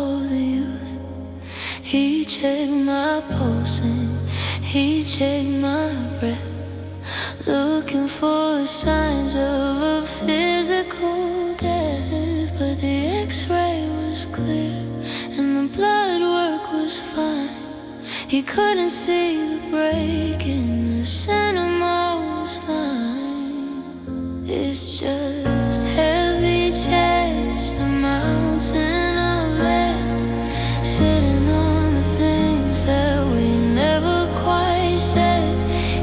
all the youth. He checked my pulse and he checked my breath, looking for signs of a physical death. But the x-ray was clear and the blood work was fine. He couldn't see the break in the centermost line. It's just heavy chest, a mountain of lead, sitting on the things that we never quite said.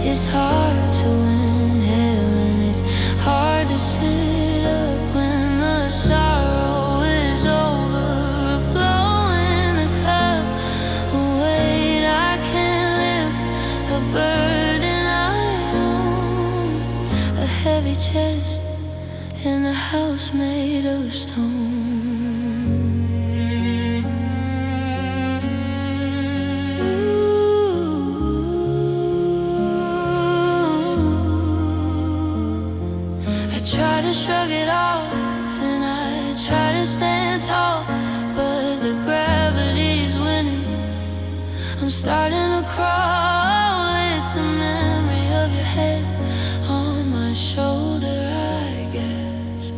It's hard to inhale and it's hard to sit up when the sorrow is overflowing the cup. Wait, I can't lift a burden I own, a heavy chest in a house made of stone. Try to shrug it off and I try to stand tall, but the gravity's winning. I'm starting to crawl. It's the memory of your head on my shoulder, I guess,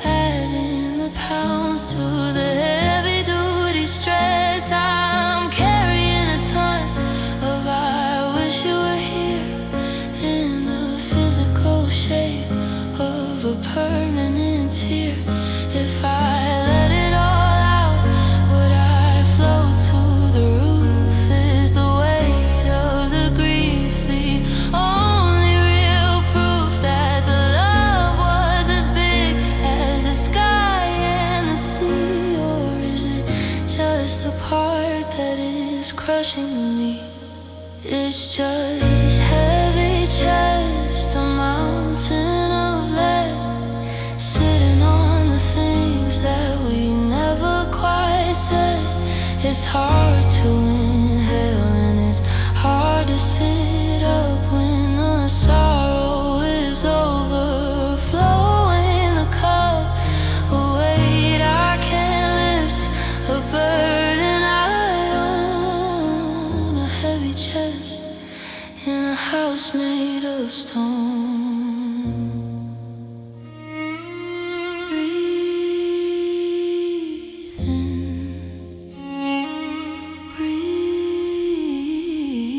adding the pounds to the heavy duty stress. I'm carrying a ton of I wish you were here in the physical shape of a permanent tear. If I let it all out, would I float to the roof? Is the weight of the grief the only real proof that the love was as big as the sky and the sea? Or is it just a part that is crushing me? It's just heavy chest, a mountain of lead, sitting on the things that we never quite said. It's hard to inhale and it's hard to sit up when the sorrow is overflowing the cup. Wait, I can't lift a burden I own, a heavy chest in a house made of stone. Breathe in,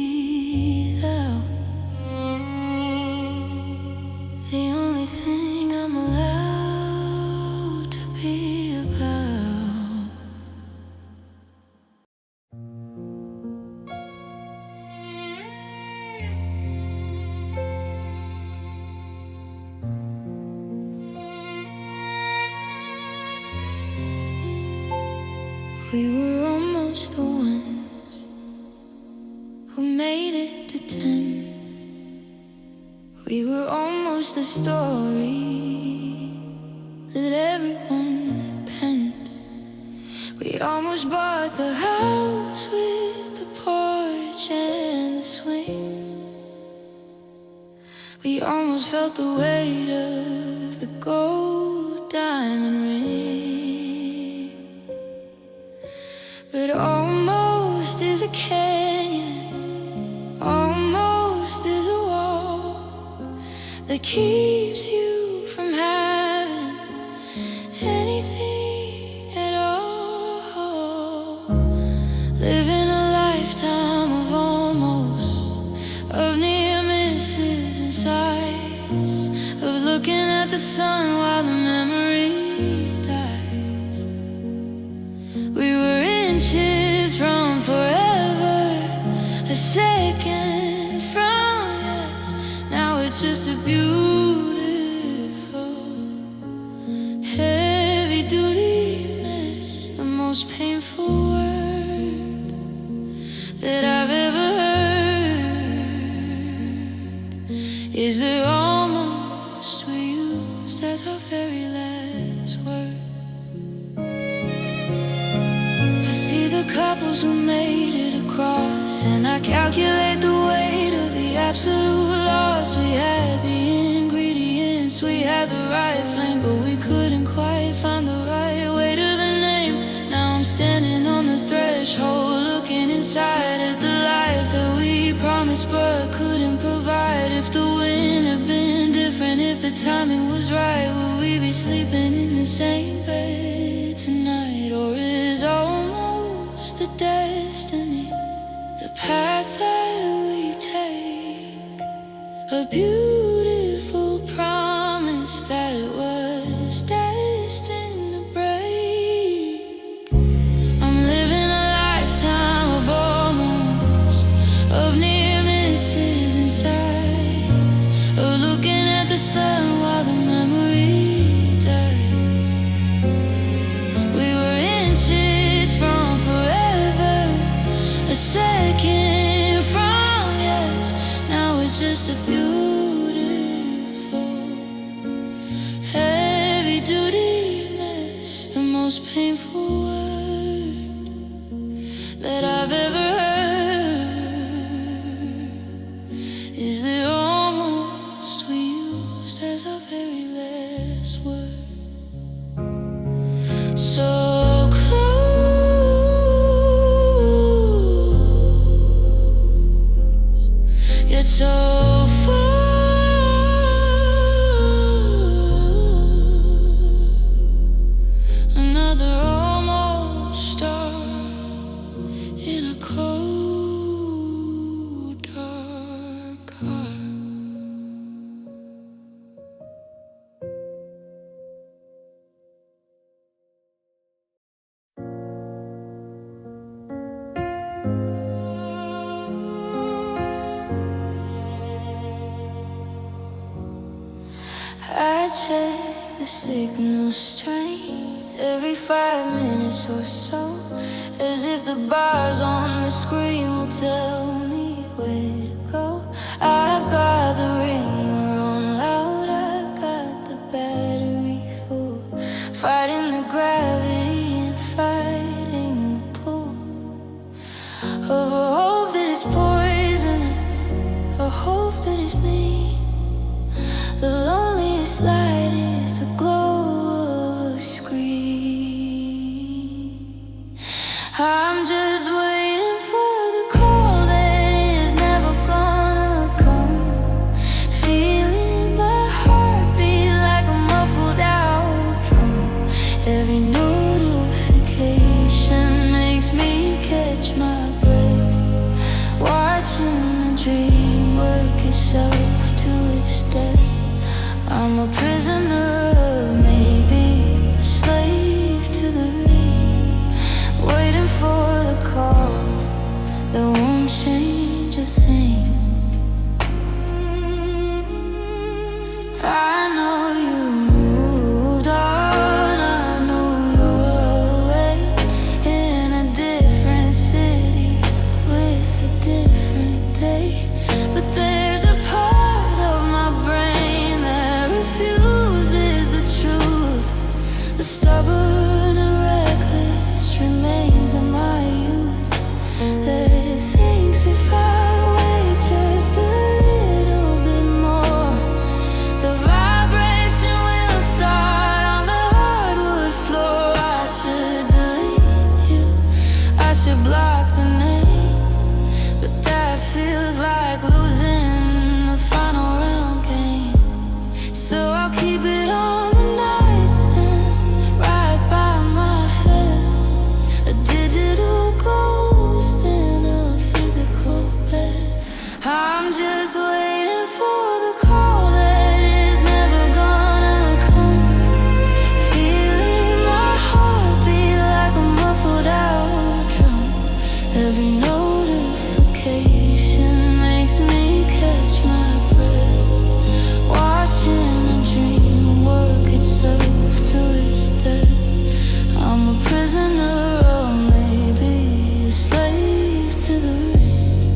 breathe out. The only thing I'm allowed to be about. We were almost the ones who made it to 10. We were almost the story that everyone penned. We almost bought the house with the porch and the swing. We almost felt the weight of the gold diamond ring. But almost is a canyon, almost is a wall that keeps you from having anything at all. Living a lifetime of almost, of near misses and sighs, of looking at the sun while the memory dies. We were inches from forever, a second from yes. Now it's just a beautiful heavy duty mess. The most painful word that I've ever heard is that almost we used as our very last word. I see the couples who made it across, and I calculate the weight of the absolute loss. We had the ingredients, we had the right flame, but we couldn't quite find the right way to the name. Now I'm still standing on the threshold, looking inside at the life that we promised but couldn't provide. If the wind had been different, if the timing was right, would we be sleeping in the same bed tonight? Or is almost the destiny the path that we take, a beautiful promise that was destined to break? I'm living a lifetime of almost, of near misses and sighs, of looking at the sun while the memory dies. We were inches from forever, a second from yes. Now it's just a beautiful heavy-duty mess. The most painful word that I've ever heard is the almost we used as our very last word. So close, yet so far. Another almost star in a cold, dark heart. I check the signal strength every 5 minutes or so, as if the bars on the screen will tell me where to go. I've got the ringer on loud, I've got the battery full, fighting the gravity and fighting the pull of a hope that is poisonous, a hope that is mean. The loneliest light is the glow of a screen. I'm just waiting for the call that is never gonna come, feeling my heart beat like a muffled out drum. Every notification makes me catch my breath, watching the dream work itself to its death. I'm a prisoner, maybe a slave to the ring, waiting for the call that won't change a thing. I know you moved on, I know you're away in a different city with a different day, but there's a part of my brain that refuses the truth. The stubborn and reckless remains of my youth, that thinks if I wait just a little bit more, the vibration will start on the hardwood floor. I should delete you, I should block the name, but that feels like losing the final round game. So I'll keep it on the nightstand, right by my head, a digital ghost in a physical bed. I'm just waiting for the call that is never gonna come, feeling my heart beat like a muffled out drum. Every notification makes me catch my breath, watching a dream work itself to its death. I'm a prisoner, or maybe a slave to the ring,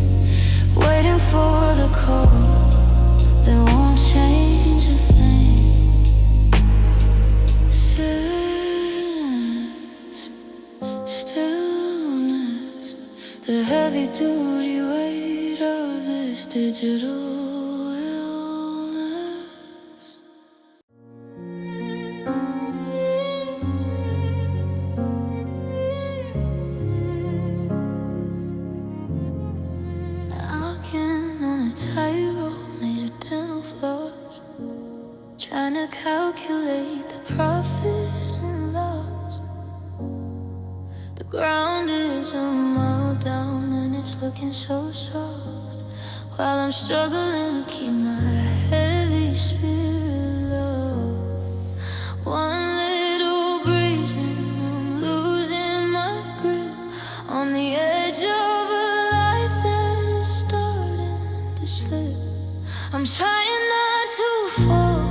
waiting for the call that won't change a thing. Silence, stillness, the heavy-duty weight of this digital illness. ground is a mile down and it's looking so soft, while I'm struggling to keep my heavy spirit low. One little breeze and I'm losing my grip on the edge of a life that is starting to slip. I'm trying not to fall,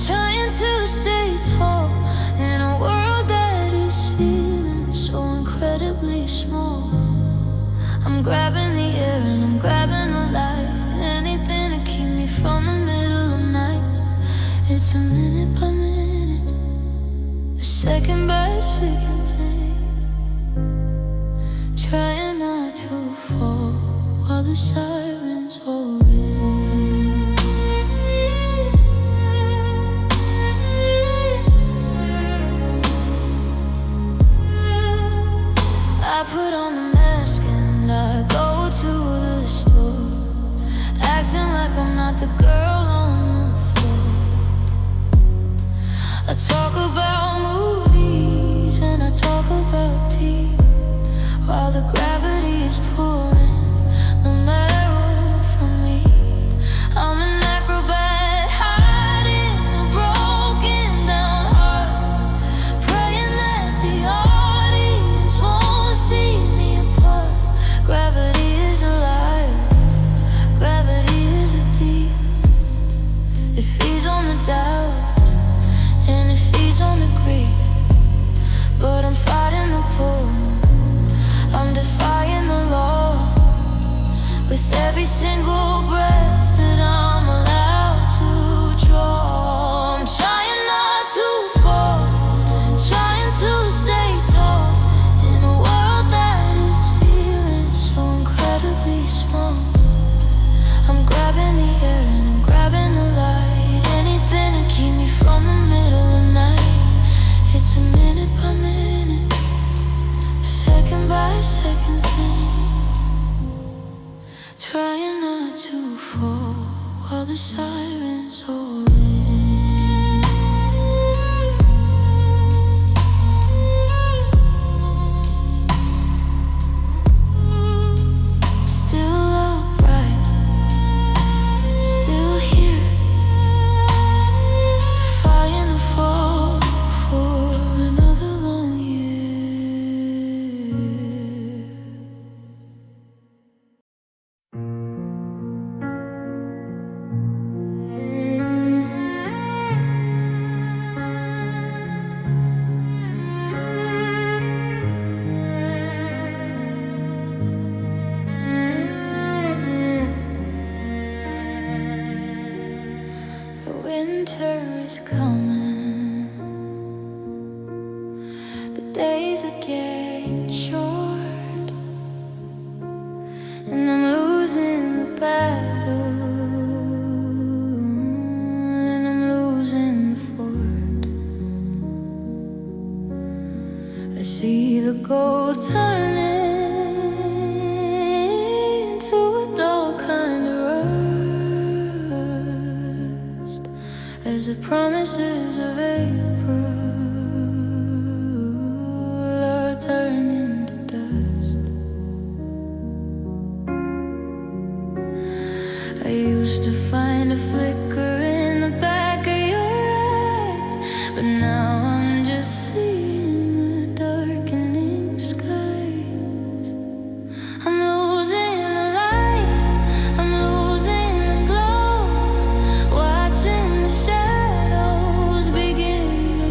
trying to stay tall in a world that is feeling so incredibly small. I'm grabbing the air and I'm grabbing the light, anything to keep me from the middle of night. It's a minute by minute, a second by second thing, trying not to fall while the sirens all ring. I put on the mask and I go to the store, acting like I'm not the girl on the floor. I talk about movies and I talk about tea, while the gravity is pulling the marrow from me. I'm an acrobat hiding a broken down heart, praying that the audience won't see me apart. Gravity is a liar, gravity is a thief. It feeds on the doubt and it feeds on the grief, but I'm fighting the pull, I'm defying the law with every single breath that I'm allowed to draw. I'm trying not to fall, trying to stay tall in a world that is feeling so incredibly small. I'm grabbing the air and I'm grabbing the light, anything to keep me from the middle of night. It's a minute by minute, second by second thing, trying not to fall while the sirens all ring. Still upright, still here, defying the fall for another long year. The winter is coming, the days are getting short, and I'm losing the battle, and I'm losing the fort. I see the gold turning into a dull kind of rust, as the promises of April are turning to dust. I used to find a flicker in the back of your eyes, but now I'm just seeing the darkening skies. I'm losing the light, I'm losing the glow, watching the shadows begin to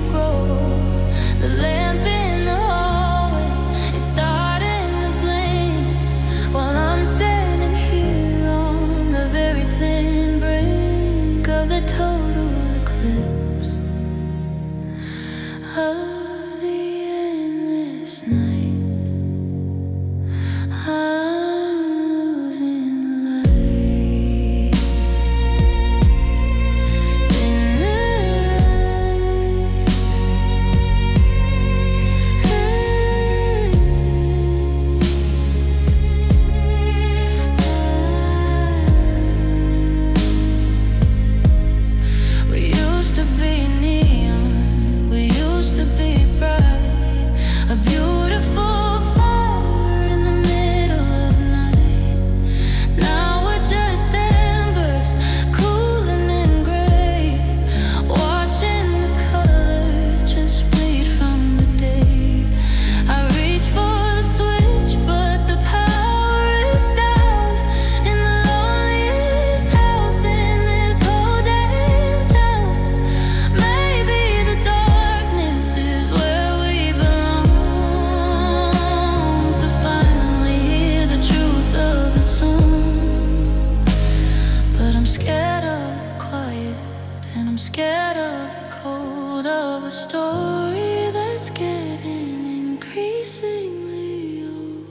a story that's getting increasingly old.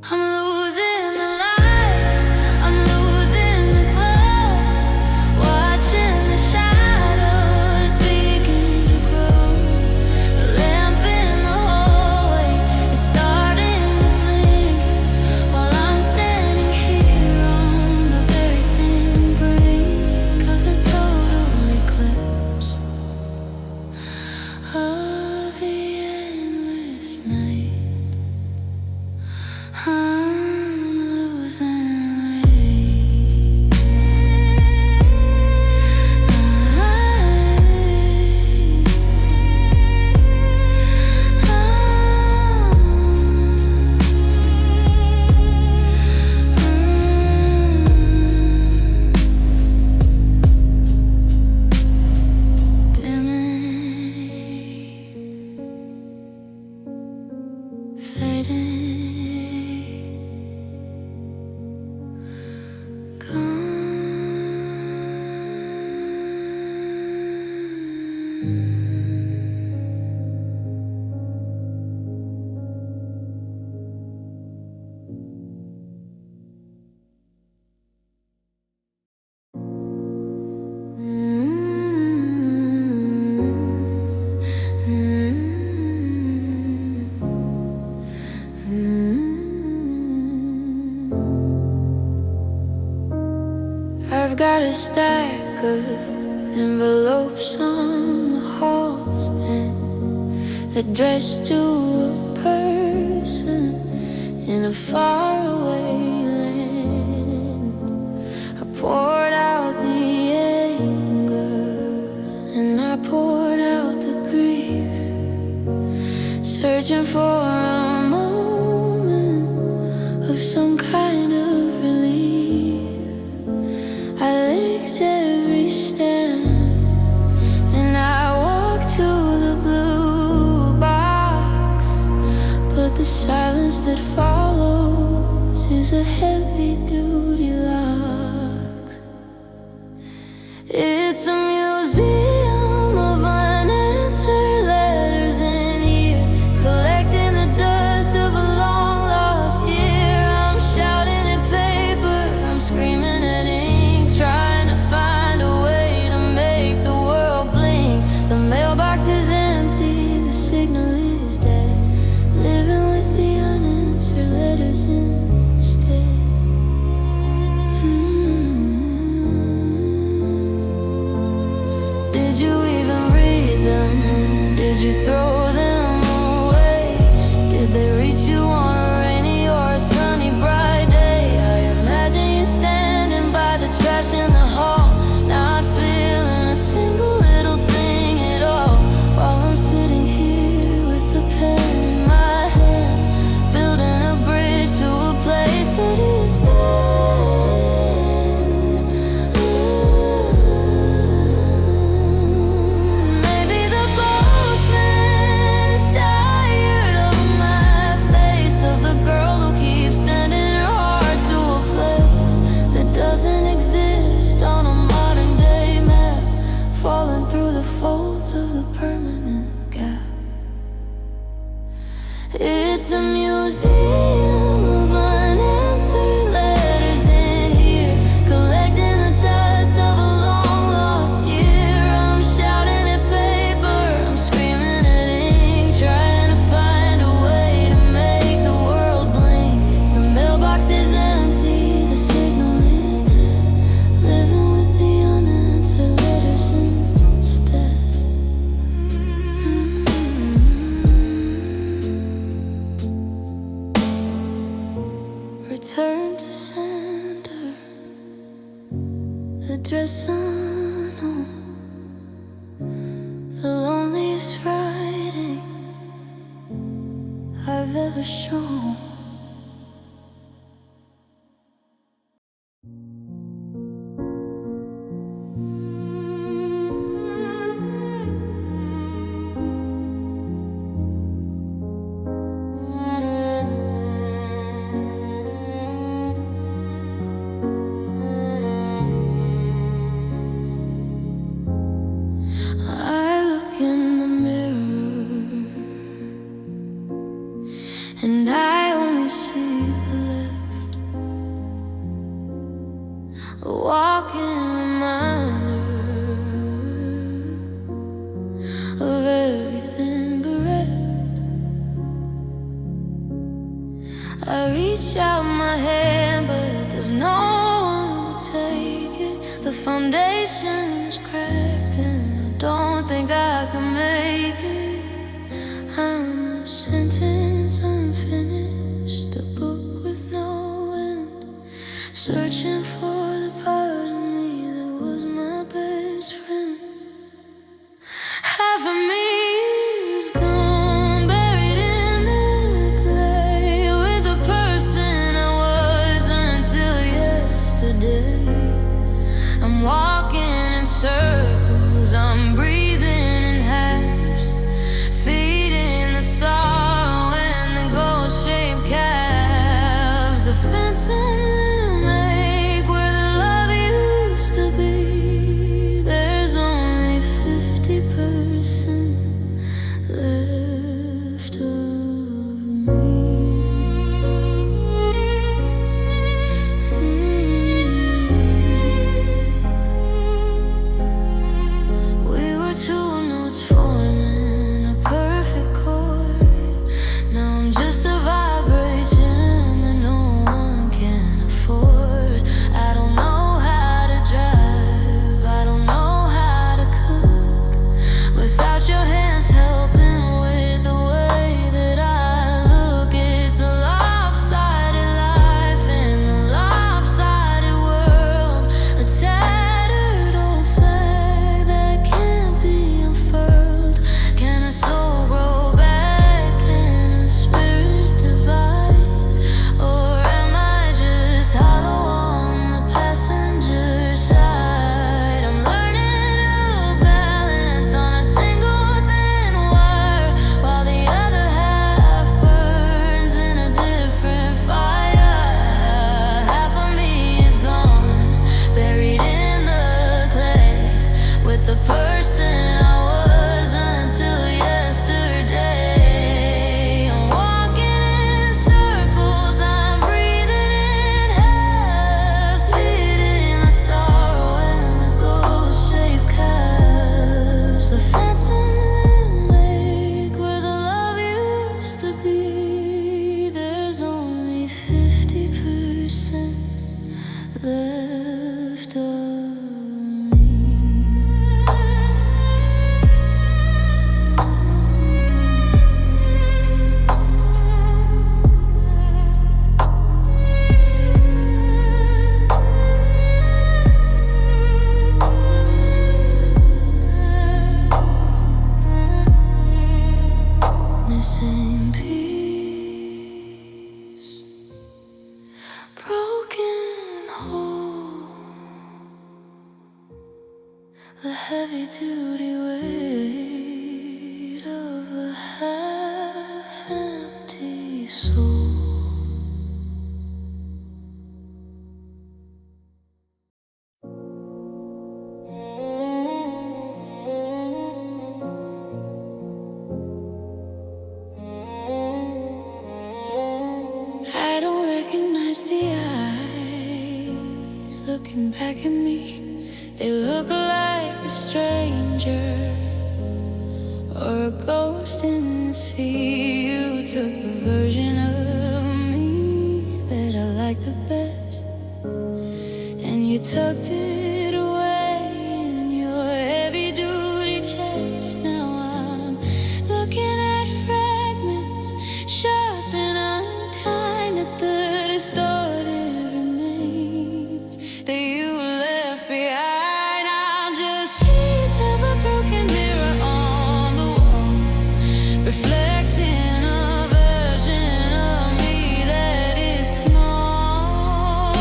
I'm losing the light, I'm losing the glow, watching the shadows begin to grow. The lamp in the hallway is starting to blink, while I'm standing here on the very thin brink of the total eclipse of the endless night. I'm losing weight. Dimming, fading, I've got a stack of envelopes on the hall stand, addressed to a person in a faraway land. I poured out the anger and I poured out the grief, searching for a moment of some kind of relief. I licked every stem and I walked to the blue box, but the silence that follows is a heavy-duty lock. It's a museum of unanswered letters in here, collecting the dust of a long-lost year. I'm shouting at paper, I'm screaming at ink, trying to find a way to make the world blink. The mailbox is empty, the signal is dead, living with the unanswered letters instead. Did you even read them? Did you throw them away? Did they reach you on a rainy or a sunny bright day? I imagine you standing by the trash in the hall, not feeling a single little thing at all, while I'm sitting here with a pen in my hand, building a bridge to a place that is been. Maybe the postman is tired of my face, of the girl who keeps sending her heart to a place that doesn't exist on a modern day map, falling through the folds of the permanent gap. It's a museum of unanswered letters in here, collecting the dust of a long-lost year. I'm shouting at paper, I'm screaming at ink, trying to find a way to make the world blink. The mailbox is empty, the signal is dead, living with the unanswered letters instead. Return to sender, address unknown, the loneliest writing I've ever shown. I and I only see the left. A walking reminder of everything bereft. I reach out my hand, but there's no one to take it. The foundation is cracked and I don't think I can make it. I'm a sentence unfinished, a book with no end, searching for the part of me that was my best friend. Half of me is gone, buried in the clay, with the person I was until yesterday. I'm walking in circles, I'm breathing in halves, feeding the sorrow and the gold-shaped calves. The fence on the lake where the love used to be, there's only 50% left of me. We were two notes forming a perfect chord. Now I'm just a vibration that no one can afford. I don't know how to drive, I don't know how to cook without your hands helping with the way that I look. It's a lopsided life in a lopsided world, a tattered old flag that can't be unfurled. Can a soul grow back? Can a spirit divide? Or am I just hollow on the passenger side? I'm learning to balance on a single thin wire, while the other half burns in a different fire. Half of me is gone, buried in the clay, with the person I was until yesterday. I'm walking in circles, I'm breathing in halves, feeding the sorrow and the gold-shaped calves. The fence in the lake where the love used to be, there's only 50% left of me. Missing piece, broken home, the heavy-duty weight of a half-empty soul. I don't recognize the eyes looking back at me. They look like a stranger or a ghost in the sea. You took the version of me that I like the best, and you tucked it away in your heavy-duty chest. Now I'm looking at fragments, sharp and unkind, at the distorted remains that you left behind. I'm just piece of a broken mirror on the wall, reflecting a version of me that is small.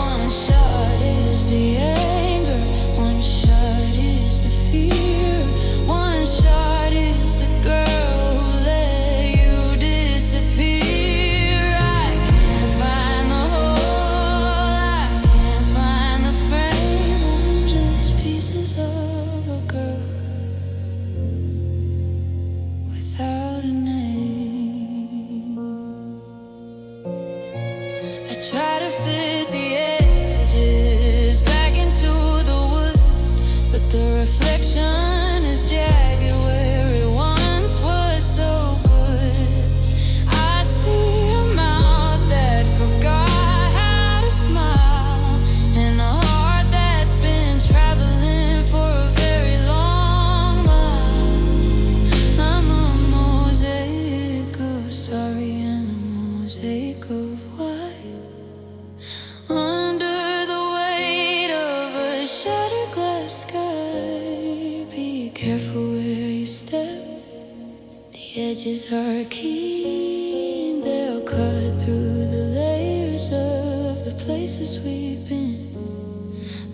One shot is the anger, one shot is the fear, one shot is the girl who let you disappear. I can't find Try to fit the edges back into the wood, but the reflection is jagged where it once was so good. I see a mouth that forgot how to smile, and a heart that's been traveling for a very long while. I'm a mosaic of sorry and a mosaic of white. Under the weight of a shattered glass sky, be careful where you step. The edges are keen, they'll cut through the layers of the places we've been.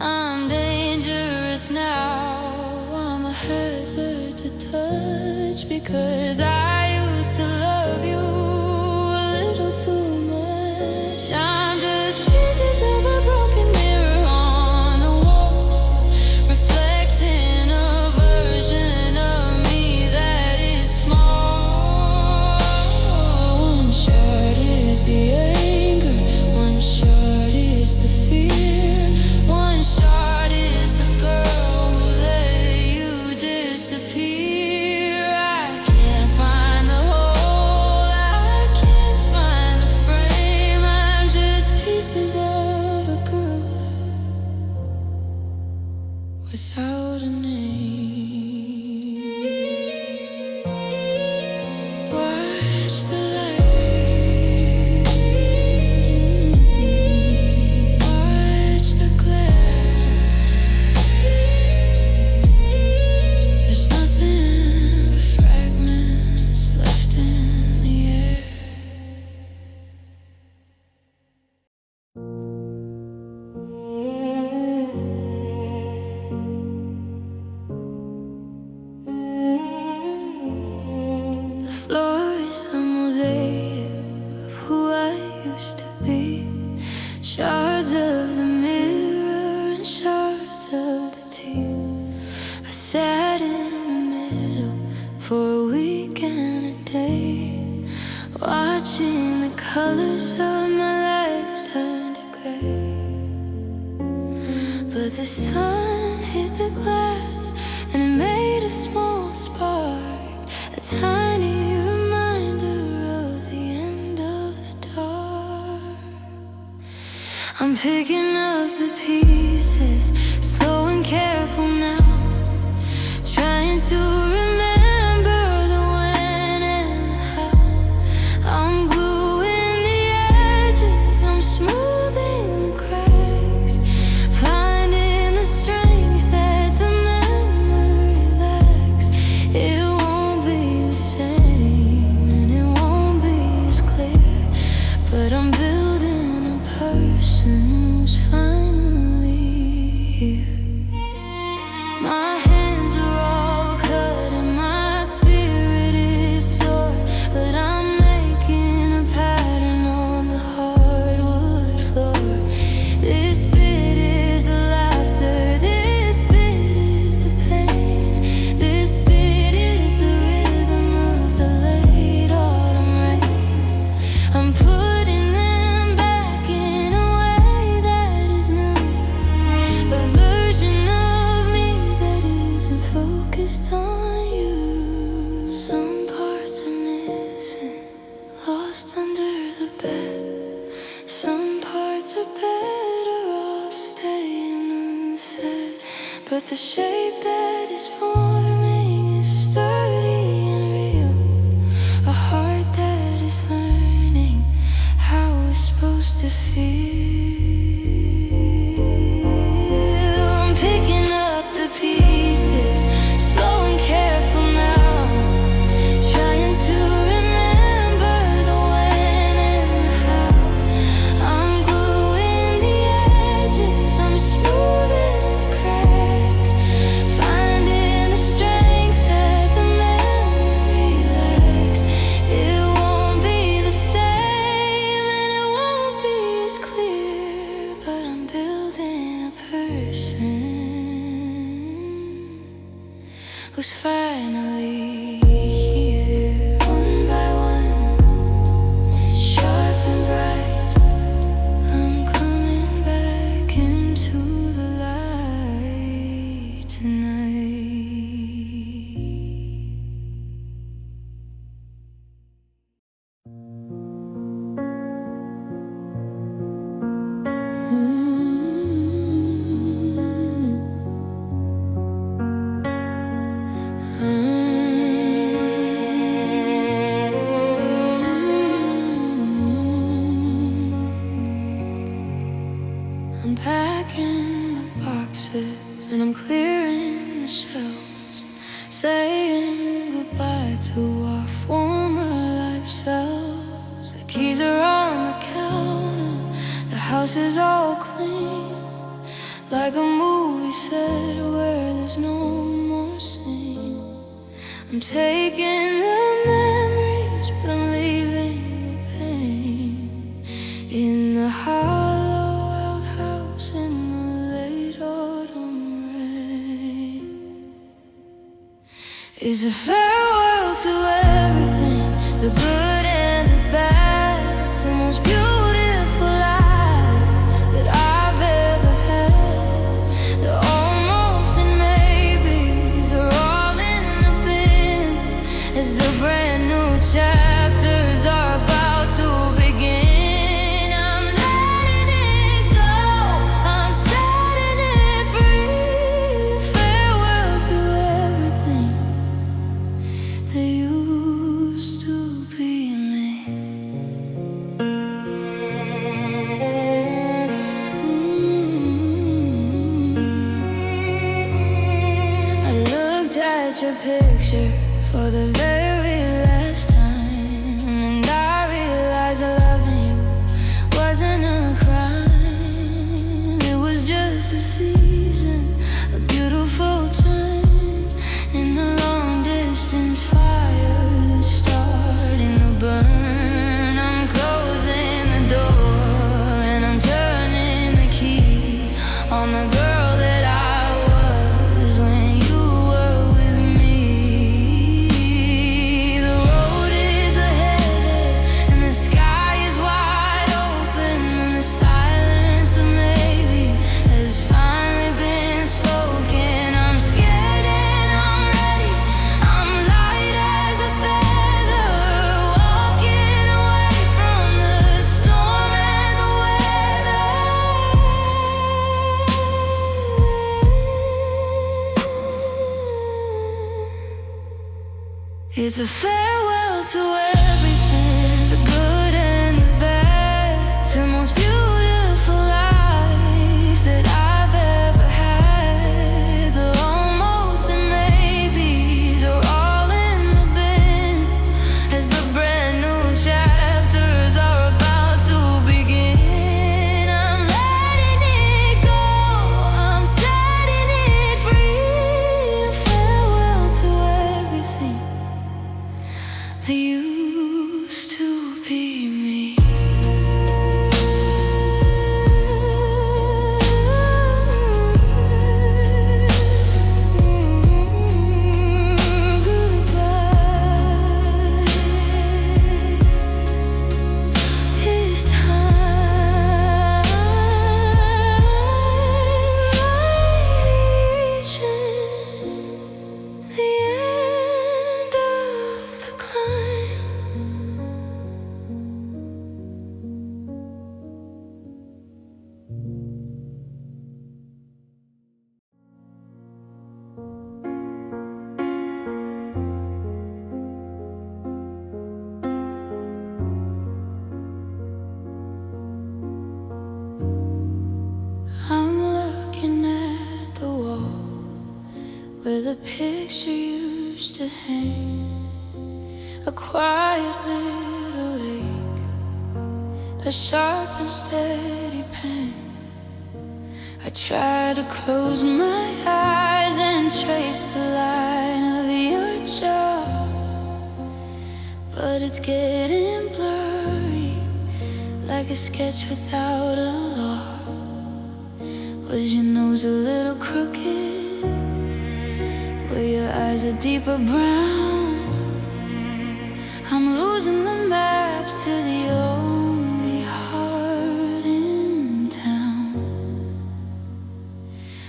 I'm dangerous now, I'm a hazard to touch, because I used to love you a little too much. I'm just pieces of a broken mirror on the wall, reflecting a version of me that is small. One shard is the anger, one shard is the fear, one shard is the girl who let you disappear. I can't find the hole, I can't find the frame. I'm just pieces of a girl without a name. Watch the light, watch the glare. There's nothing but fragments left in the air. The floor is a mosaic of who I used to be. Shards of the mirror and shards of the tea. I sat in the middle for a week and a day, watching the colors of my life turn to gray. But the sun hit the glass and it made a small spark, a tiny reminder of the end of the dark. I'm picking up the pieces, slow and careful now, trying to remember the when and the how. I'm gluing the edges, I'm smoothing the cracks, finding the strength that the memory lacks. It won't be the same and it won't be as clear, but I'm building a person who's finally here. My hands are all cut and my spirit is sore, but I'm making a pattern on the hardwood floor. This bit is the laughter, this bit is the pain, this bit is the rhythm of the late autumn rain. I'm putting them back in a way that is new, a version of me that isn't focused on you. Some parts are missing, lost under the bed. Some parts are better off staying unsaid, but the shape that is forming is sturdy and real, a heart that is learning how it's supposed to feel. I'm picking up the pieces, slow and careful now, trying to remember the when and the how. I'm gluing the edges, I'm smoothing the cracks, finding the strength that the memory lacks. It won't be the same and it won't be as clear, Unpacking the boxes and I'm clearing the shelves, saying goodbye to our former life selves. The keys are on the counter, the house is all clean, like a movie set where there's no more scene. I'm taking the memories, but I'm leaving the pain in the hollow outhouse in the late autumn rain. It's a farewell to everything, the good and the bad. It's the most beautiful life that I've ever had. The almost and maybes are all in the bin as the brand new chapters are about to begin. I'm letting it go, I'm setting it free. Farewell to everything that used to be me. I looked at your picture for the very last time, and I realized that loving you wasn't a crime. It was just a season, a beautiful time in the long distance fire that's starting to burn. I'm closing the door and I'm turning the key on the girl that I was when you were with me. The road is ahead and the sky is wide open, and the silence of maybe has finally been spoken. I'm scared and I'm ready, I'm light as a feather, walking away from the storm and the weather. It's a farewell to everything, the good and the bad. It's the most beautiful life that I've ever had. The almost and maybes are all in the bin as the brand new chapters are about to begin. I'm letting it go, I'm setting it free. Farewell to everything that used to be me. Goodbye. It's time reaching the end of the climb. I'm looking at the wall where the picture used to hang, a quiet little lake, a sharp and steady pain. I try to close my eyes and trace the line of your jaw, but it's getting blurry, like a sketch without a law. Was your nose a little crooked? Were your eyes a deeper brown? I'm losing the map to the only heart in town.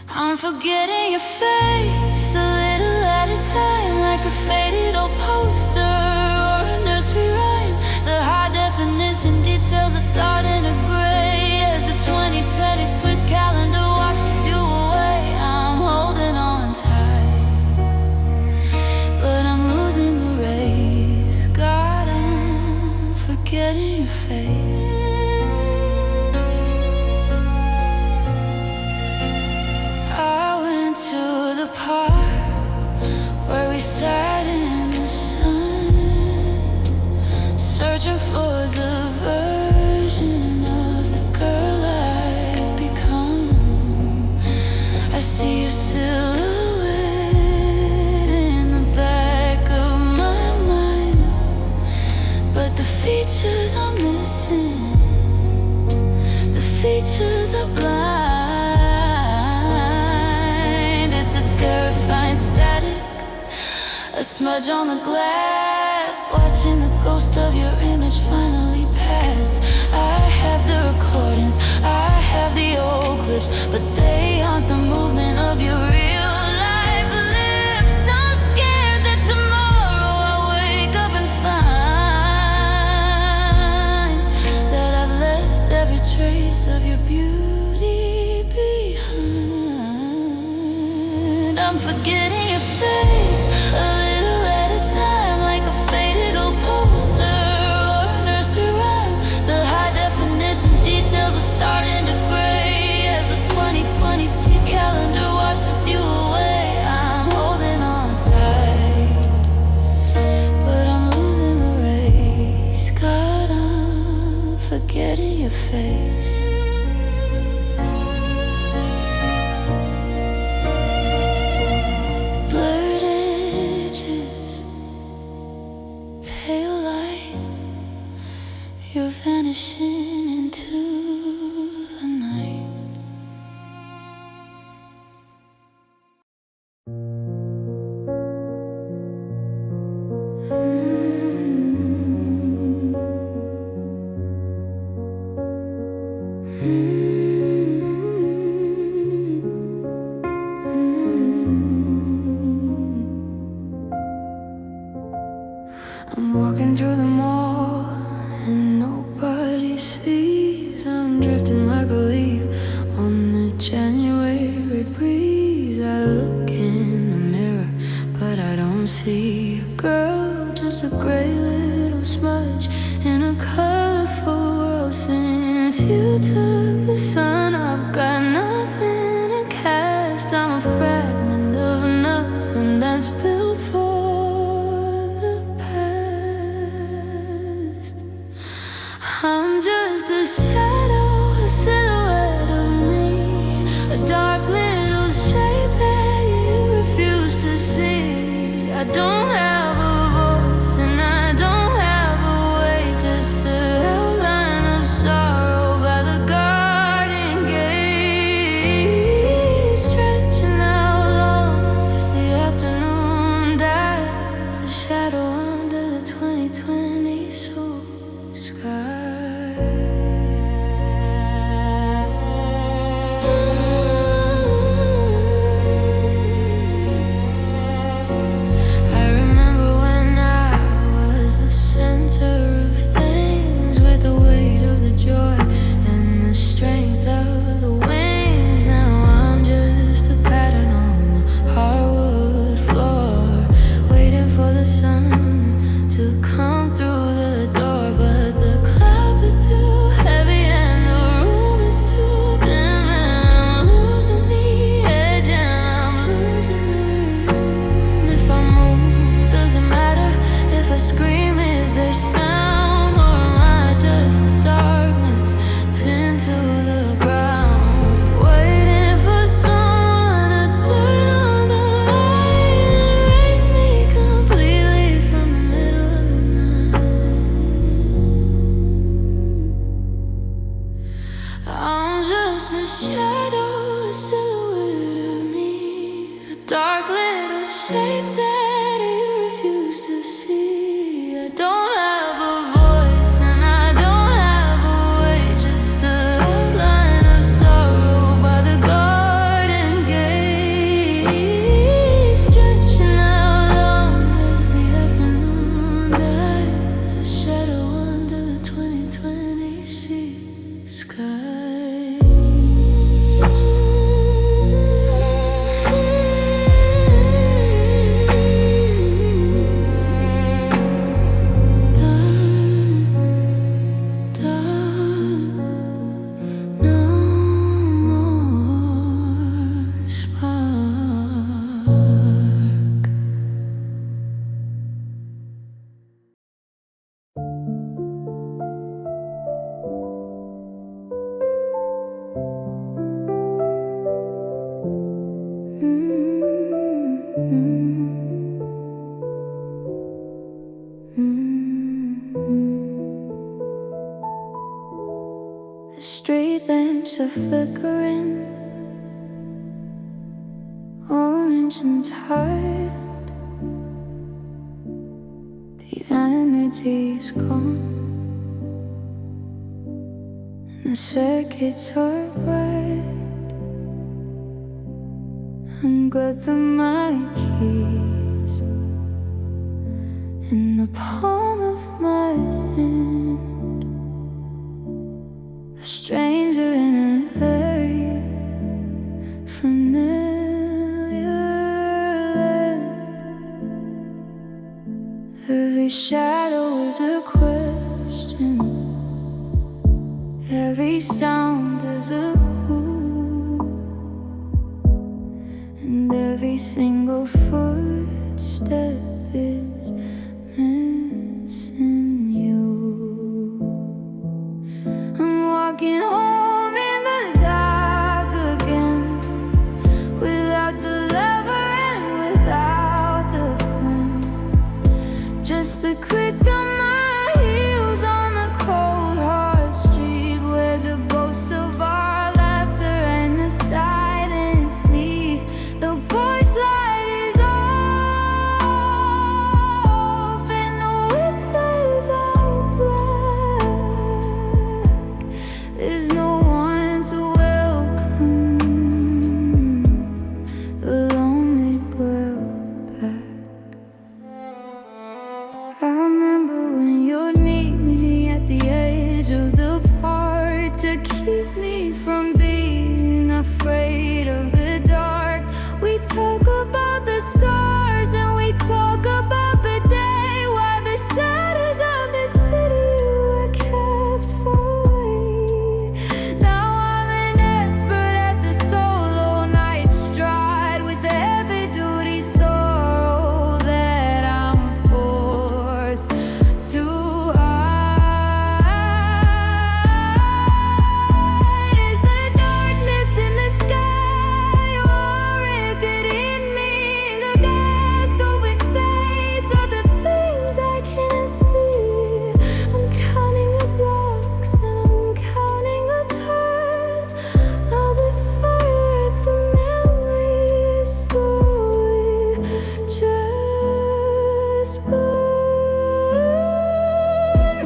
I'm forgetting your face a little at a time, like a faded old poster or a nursery rhyme. The high definition details are starting to gray as the 2020s twist calendar washes you away. I'm holding on tight, but I'm losing the race. God, I'm forgetting your face. we sat in the sun, searching for the version of the girl I've become. I see your silhouette in the back of my mind, but the features are missing, the features are blind. It's a terrifying static, a smudge on the glass, watching the ghost of your image finally pass. I have the recordings, I have the old clips, but they aren't the movement of your real life lips. I'm scared that tomorrow I'll wake up and find that I've left every trace of your beauty behind. I'm forgetting your face, a little at a time, like a faded old poster or a nursery rhyme. The high definition details are starting to gray as the 2020 sweet calendar washes you away. I'm holding on tight, but I'm losing the race. God, I'm forgetting your face. Blurred edges, pale light, you're vanishing into the night. I'm walking through the mall and nobody sees. I'm drifting like a leaf on the January breeze. I look in the mirror, but I don't see a girl, just a gray little smudge in a colorful world. Since you took the sun, I've got nothing to cast. I'm a fragment of nothing that's built for the past. I'm just a shadow, a silhouette of me, a dark little shape that you refuse to see. I don't have a voice and I don't have a way, just an outline of sorrow by the garden gate, stretching out long as the afternoon dies, a shadow under the 2020 soul sky. I remember when I was the center of things, with the weight of the joy and the strength of the wings. Now I'm just a pattern on the hardwood floor, waiting for the sun to come through the door. But the clouds are too heavy and the room is too dim, and I'm losing the edge and I'm losing the room. If I move, does it matter? If I scream, is there sound? Or am I just the darkness pinned to the ground, waiting for someone to turn on the light and erase me completely from the middle of the night? I'm just a shadow, a silhouette of me, a dark little shape that you refuse to see. I don't have a voice and I don't have a way, just an outline of sorrow by the garden gate, stretching out long as the afternoon dies, a shadow under the 2020 sea sky. street lamps are flickering, orange and tired. The energy's gone, and the circuits are red. And got my keys in the palm of my hand. A stranger in a very familiar land. Every shadow is a question, every sound is a who, and every single footstep is missing you. I'm walking home in the dark again, without the lover and without the friend. Just the click of my heels on the cold hard street, where the ghosts of our laughter and the silence meet. The porch light is off and the windows are black. There's no one to welcome the lonely girl back. I remember when you'd meet me at the edge of the park to keep me from being afraid of the dark. We talk about the stars and we talk about the day, while the shadows of the city were kept far away. Now I'm an expert at the solo night stride, with the heavy duty sorrow that I'm forced to hide. Is the darkness in the sky, or is it in me? The vast open space of the things I cannot see. I'm counting the blocks and I'm counting the turns. Now the fire of the memory slowly just burns.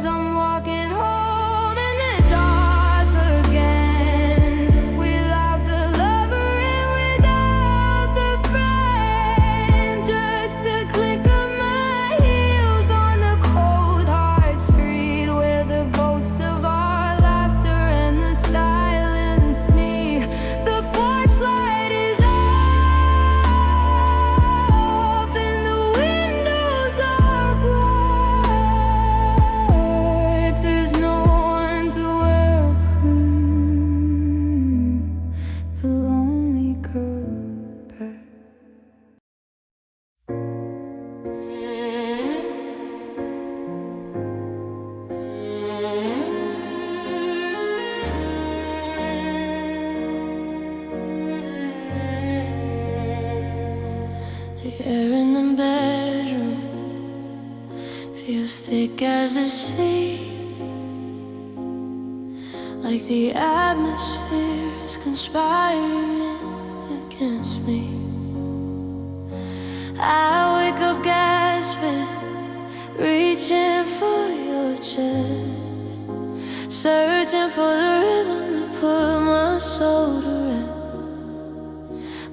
I'm walking home in the dark again, without the lover and without the friend. Just the click of my heels on the cold hard street, where the ghosts of our laughter and the silence meet. The porch light is off and the windows are black. There's no one to welcome the lonely girl back. The air in the bedroom feels thick as the sea, like the atmosphere is conspiring against me. I wake up gasping, reaching for your chest, searching for the rhythm to put my soul to rest.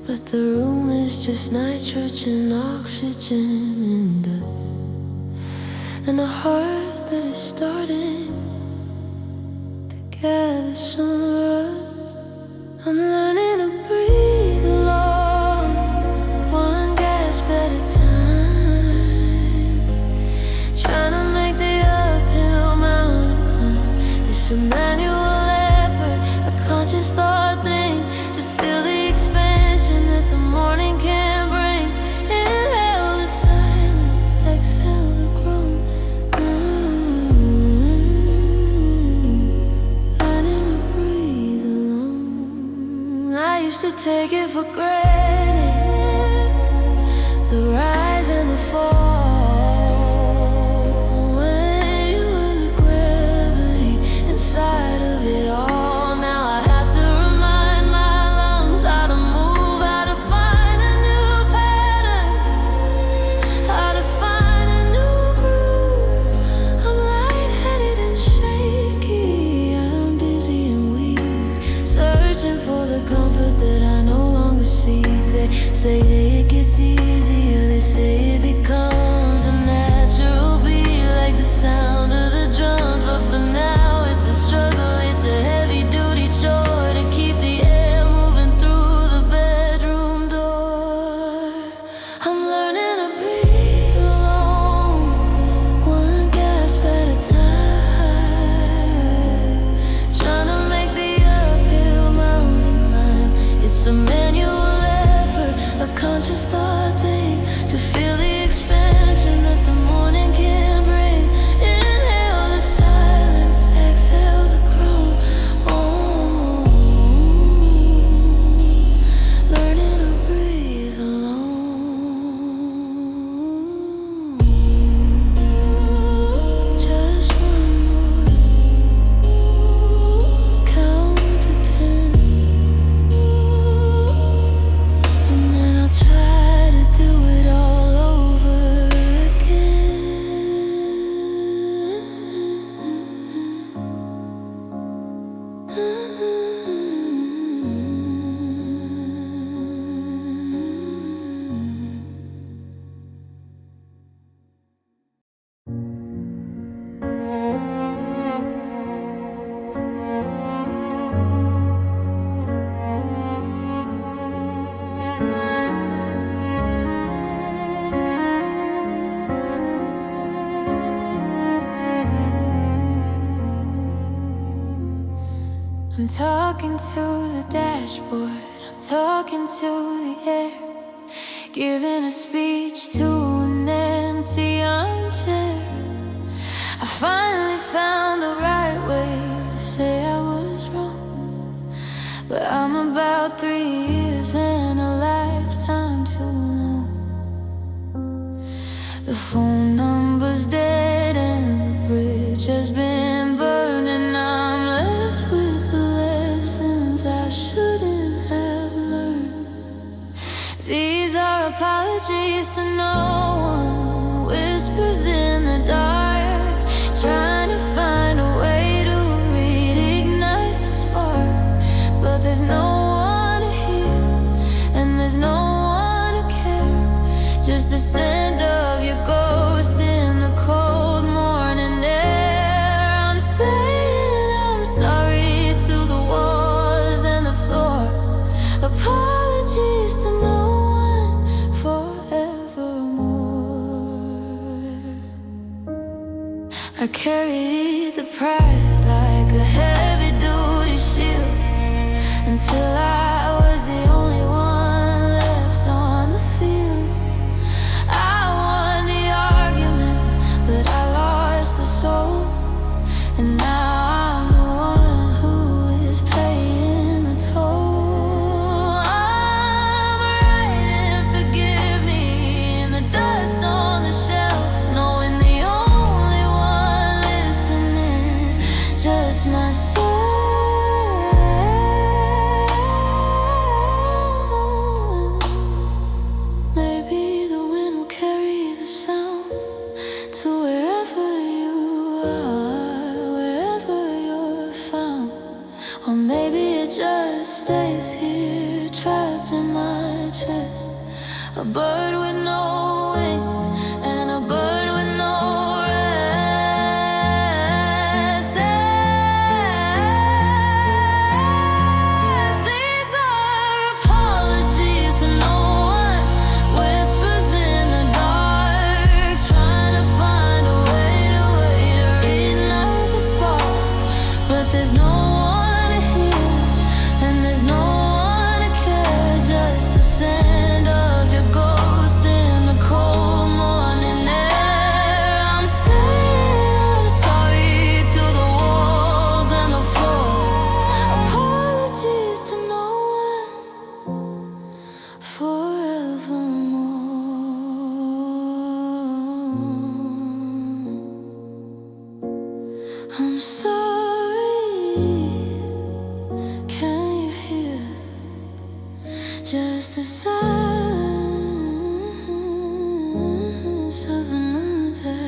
But the room is just nitrogen, oxygen, and dust, and a heart that is starting to gather some rust. I'm learning to breathe alone, one gasp at a time, trying to make the uphill mountain climb. It's a manual effort, a conscious thought thing, to feel the expansion that the morning can bring. Inhale the silence, exhale the groan. Learning to breathe alone. I used to take it for granted, the rise and the fall, when you were the gravity inside of it all. Now I'm talking to the dashboard, I'm talking to the air, giving a speech to an empty armchair. I finally found the right way to say I was wrong, but I'm about 3 years and a lifetime too long. The phone number's dead and the bridge has been burned, and I'm left with the lessons I shouldn't have learned. These are apologies to no one, whispers in the dark, trying to find a way to reignite the spark. But there's no one to hear, and there's no one to care, just the scent of your ghost in the cold morning air. I'm saying I'm sorry to the walls and the floor, apologies to no one forevermore. I carried the pride like a heavy-duty shield until I was the only one left on the field. I won the argument, but I lost the soul, and now I'm the one who is paying the toll. I'm writing forgive me in the dust on the shelf, knowing the only one listening is just myself. Maybe the wind will carry the sound to wherever you are, wherever you're found. Or maybe it just stays here, trapped in my chest. A bird with no wings and a bird with no rest. These are apologies to no one, whispers in the dark, trying to find a way to reignite the spark. But there's no one to hear, and there's no one to care, just the scent of your ghost in the cold morning air. I'm saying I'm sorry to the walls and the floor, apologies to no one forevermore. I'm sorry, can you hear? Just the silence of another.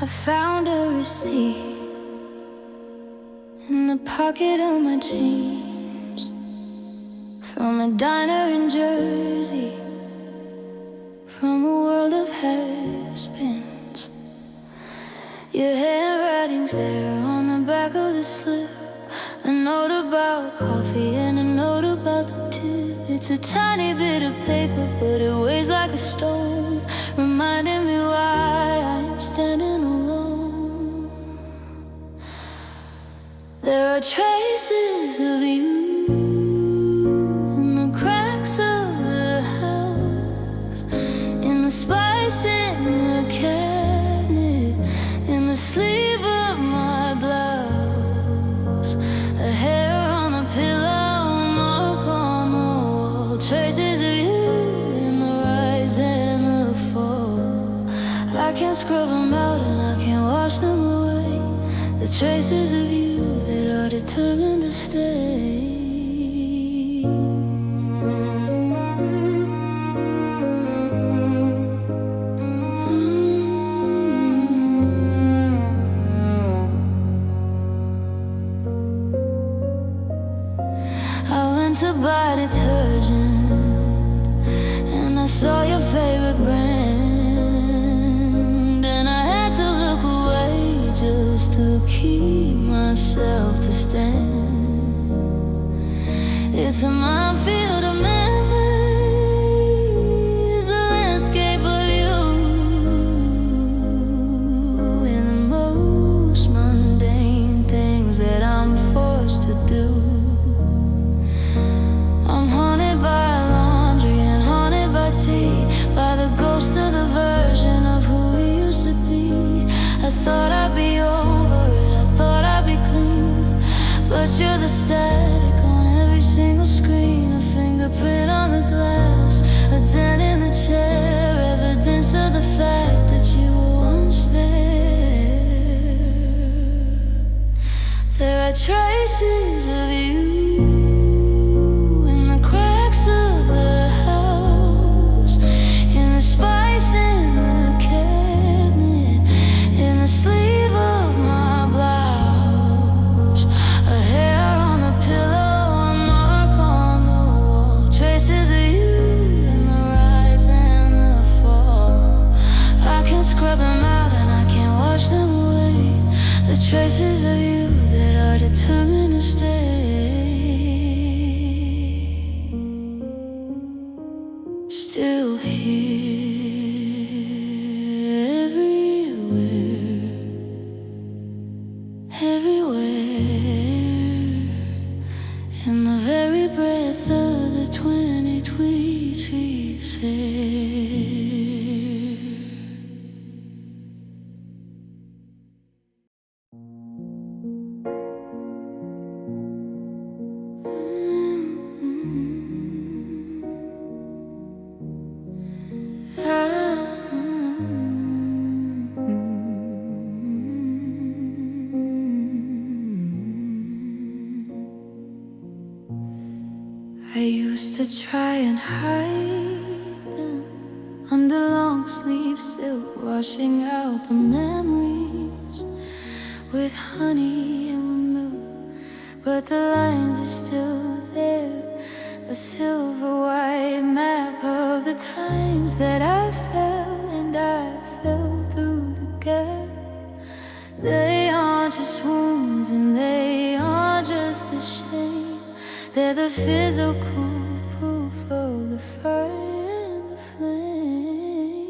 I found a receipt in the pocket of my jeans, from a diner in Jersey, from a world of has-beens. Your handwriting's there on the back of the slip, a note about coffee and a note about the tip. It's a tiny bit of paper, but it weighs like a stone, reminding me why I'm standing alone. There are traces of you in the cracks of the house, in the spice in the cabinet, in the sleeve of my blouse, a hair on the pillow, a mark on the wall, traces of you in the rise and the fall. I can't scrub them out and I can't wash them away, the traces of you that are determined to stay. I went to buy detergent and I saw your favorite brand, and I had to look away just keep myself to stand. It's a minefield of memories, a landscape of you, and the most mundane things that I'm forced to do. I'm haunted by laundry and haunted by tea, by the ghost of the version of who we used to be. I thought I'd be over it, I thought I'd be clean, but you're the static on every single screen. A fingerprint on the glass, a dent in the chair, evidence of the fact that you were once there. There are traces of you in the cracks of the house, in the spice in the cabinet, in the sleeve of my blouse, a hair on the pillow, a mark on the wall. Traces of you in the rise and the fall. I can scrub them out and I can't wash them away. The traces of you that are determined to stay. Still here, everywhere, in the very breath of the 20 tweets we said. I used to try and hide them under long sleeve silk, washing out the memories with honey and milk. But the lines are still there, a silver white map of the times that I fell and I fell through the gap. They aren't just wounds and they aren't just a shame. They're the physical proof of the fire and the flame.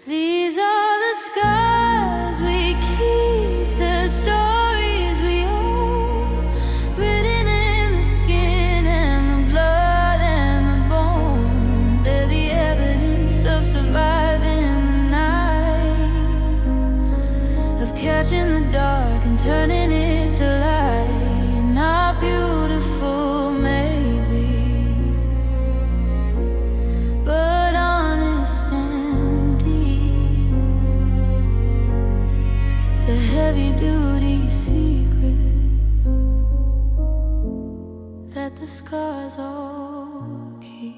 These are the scars we keep, the stories we own, written in the skin and the blood and the bone. They're the evidence of surviving the night, of catching the dark and turning it to light. Not beautiful, maybe, but honest and deep. The heavy-duty secrets that the scars all keep.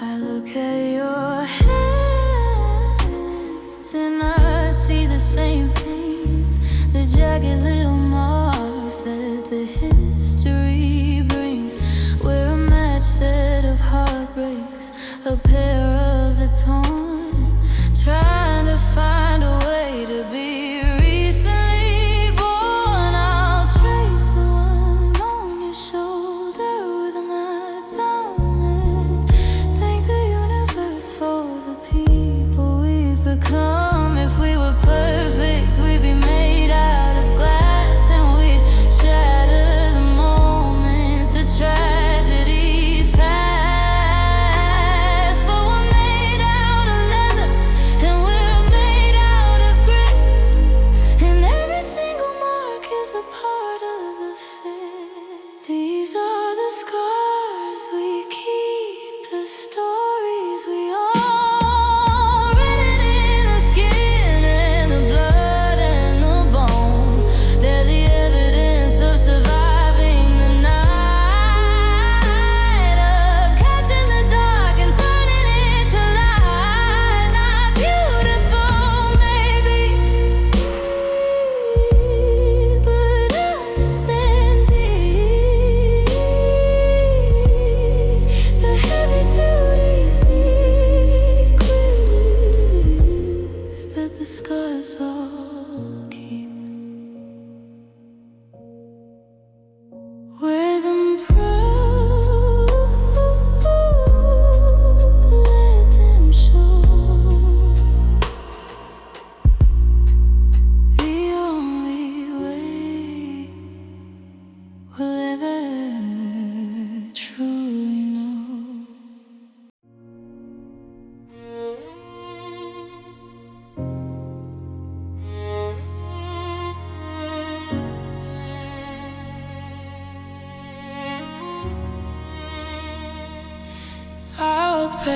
I look at your hands and I see the same things, the jagged little marks that the history brings. We're a match set of heartbreaks, a pair of the torn, trying to find a way to be recently born. I'll trace the one on your shoulder with my thumb and thank the universe for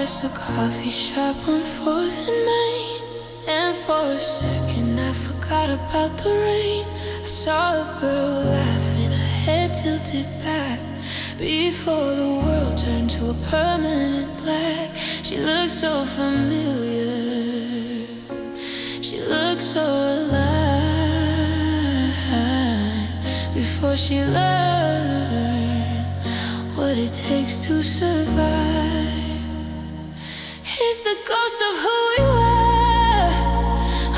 past the coffee shop on 4th and Main, and for a second I forgot about the rain. I saw a girl laughing, her head tilted back, before the world turned to a permanent black. She looked so familiar, she looked so alive, before she learned what it takes to survive. It's the ghost of who we were,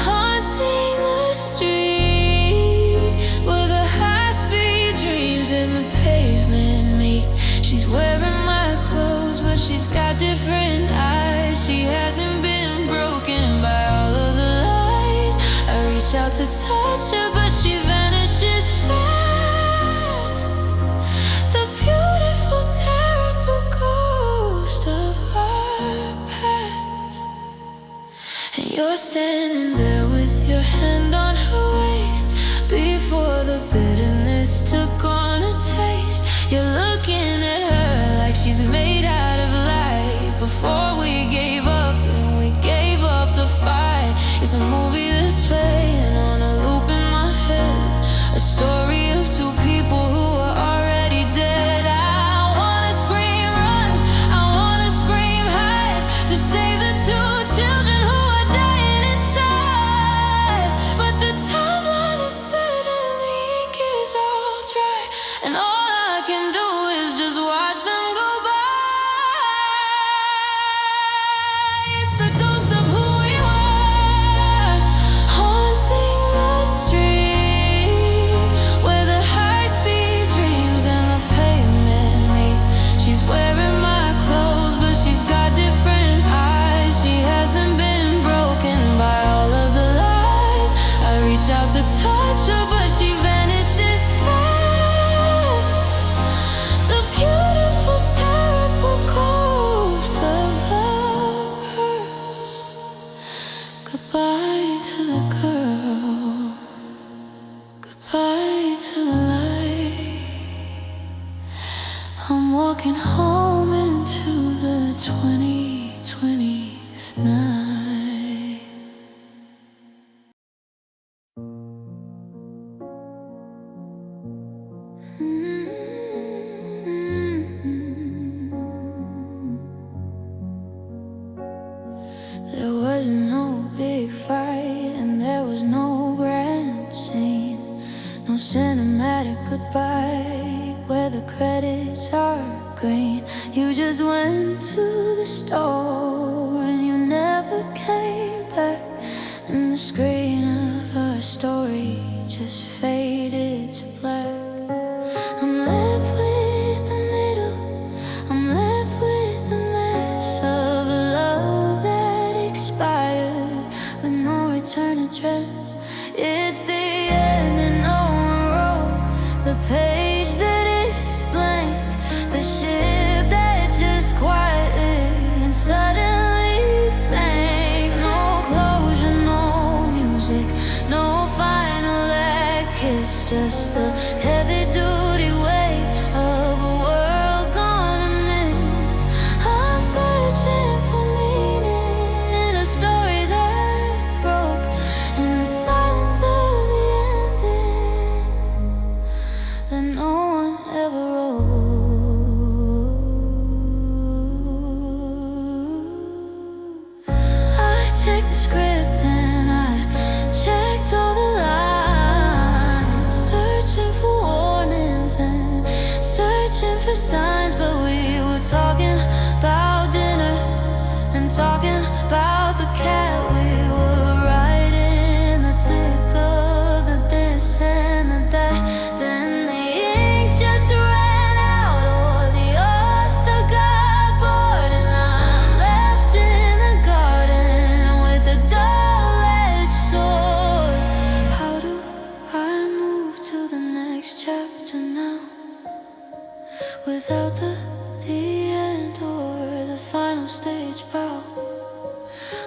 haunting the street, where the high-speed dreams and the pavement meet. She's wearing my clothes, but she's got different eyes. She hasn't been broken by all of the lies. I reach out to touch her, but she vanishes fast. The beautiful, terrible ghost of our past. And you're standing there with your hand on her waist, before the bitterness took on a taste. You're looking at her like she's made out of light, before we gave up and we gave up the fight. It's a movie that's playing on a loop in my head, a story of two people who are already dead. I wanna scream run, I wanna scream hide, to save the two children who are dying inside. But the timeline is set and the ink is all dry, and all I can do is just watch them go by. It's the ghost of who we were, haunting the street, where the high-speed dreams and the pavement meet. She's wearing my clothes, but she's got different eyes. She hasn't been broken by all of the lies. I reach out to touch her, but she vanishes fast. The beautiful, terrible ghost of a girl. Goodbye to the girl, goodbye to the light. I'm walking home into the 2020s night. There was no big fight and there was no grand scene, no cinematic goodbye where the credits are green. You just went to the store and you never came back, and the screen of our story just faded to black. I'm left with the middle, I'm left with the mess of a love that expired with no return address. It's the end and no one wrote the page that is blank, the ship that just quietly and suddenly sank. No closure, no music, no final act kiss, just the heavy-duty weight of a world gone amiss. I'm searching for meaning in a story that broke in the silence of the ending that no one ever wrote. I checked the script and I checked all the lines, searching for warnings and searching for signs. But we were talking about dinner and talking about the cat. We were right in the thick of the this and the that. Then the ink just ran out, or the author got bored, and I'm left in the garden with a dull-edged sword. How do I move to the next chapter now, without the end or the final stage bow?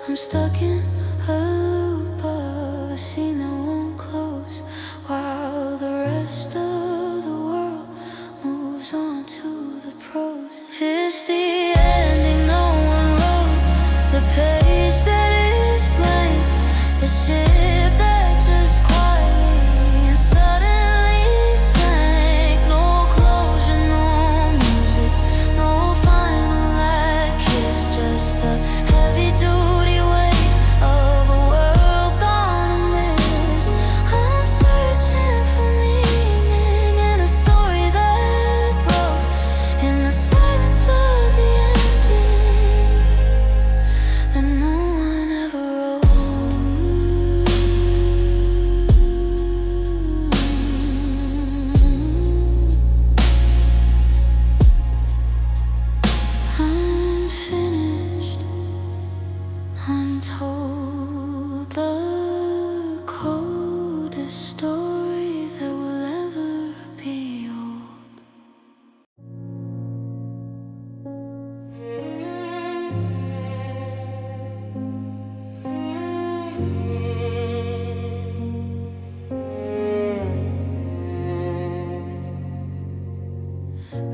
I'm stuck in a loop of a scene that won't close, while the rest of the world moves on to the prose. It's the ending no one wrote. page that is blank, the ship that just quietly and suddenly sank. No closure, no music, no final act kiss, just the heavy duty weight of a world gone amiss. I'm searching for meaning in a story that broke in the silence of the ending that no one ever wrote. Unfinished, untold, the coldest story that will ever be old.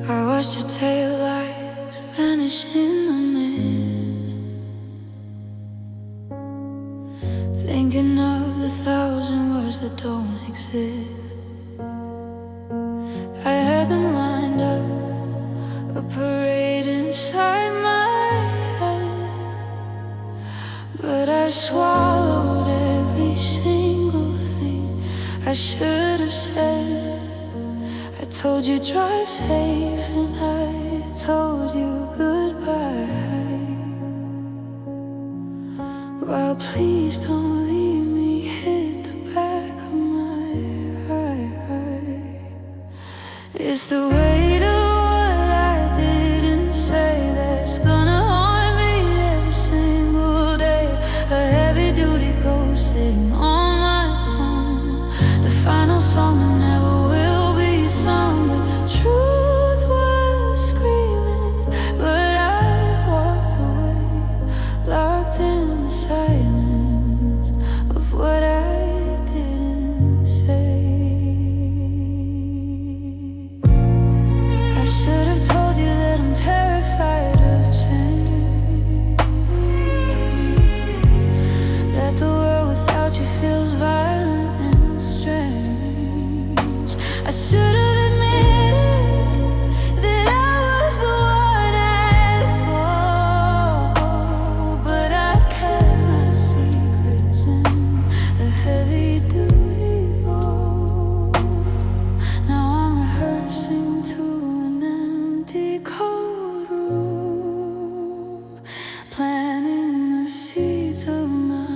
I watched your tail lights vanish in the mist, thinking of the thousand words that don't exist. I had them lined up, a parade inside my head, but I swallowed every single thing I should have said. I told you drive safe and I told you goodbye. Well, please don't leave me, hit the back of my eye. It's the weight of what I didn't say that's gonna haunt me every single day. A heavy duty ghost sitting on my tongue, the final song that never will be sung. But truth was screaming, but I walked away, locked in the silence of what I didn't say. I should have told you that I'm terrified of change, that the world without you feels violent and strange. I should have admitted that I was the one at fault, but I kept my secrets in a heavy duty vault. Now I'm rehearsing to an empty cold room, planting the seeds of my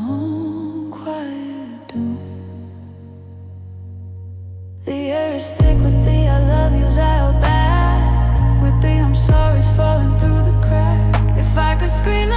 own quiet doom. The air is thick with the I love yous I held back, with the I'm sorry's falling through the crack. If I could scream